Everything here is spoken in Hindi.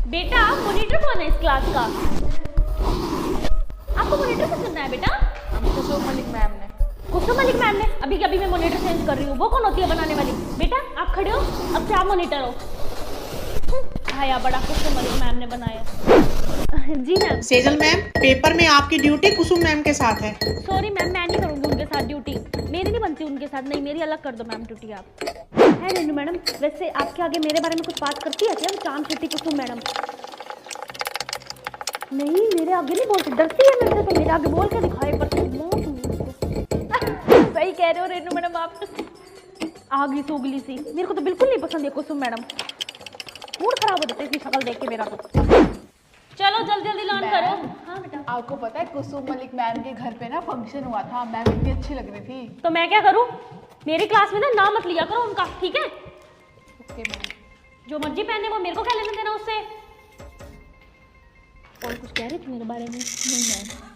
बेटा मॉनिटर कौन है इस क्लास का? आपको मॉनिटर से सुनना है बेटा? हम कुसुम मलिक मैम ने। कुसुम मलिक मैम ने? अभी अभी मैं मॉनिटर चेंज कर रही हूँ। वो कौन होती है बनाने वाली? बेटा आप खड़े हो, अब से आप मॉनिटर हो। आया बड़ा कुसुम मलिक मैम ने बनाया। जी मैम। सेजल मैम, पेपर में आपकी ड्यूटी कुसुम मैम के साथ है। सॉरी मैम, मैं नहीं करूँगी उनके साथ ड्यूटी। मेरी नहीं बनती उनके साथ, नहीं मेरी अलग कर दो मैम ड्यूटी आप। है रेनू मैडम, वैसे आपके आगे मेरे बारे में कुछ बात करती है क्या चाम शेट्टी कुसुम मैडम? नहीं मेरे आगे नहीं बोलती, डरती है मेरे से तो मेरे आगे बोल के दिखाए पर सही कह रहे हो रेनू मैडम आप। आगली सोगली सी, मेरे को तो बिल्कुल नहीं पसंद है कुसुम मैडम। मूड खराब हो जाता है इसकी शक्ल देख के मेरा तो। चलो जल्दी जल्दी लॉन करो। हाँ बेटा। आपको पता है कुसुम मलिक मैम के घर पे ना फंक्शन हुआ था, मैम इतनी अच्छी लग रही थी। तो मैं क्या करूँ? मेरी क्लास में ना नाम मत लिया करो उनका, ठीक है? Okay ma'am. जो मर्जी पहने वो मेरे को क्या लेना देना उससे। और कुछ कह रही थी मेरे बारे में? नहीं मैम।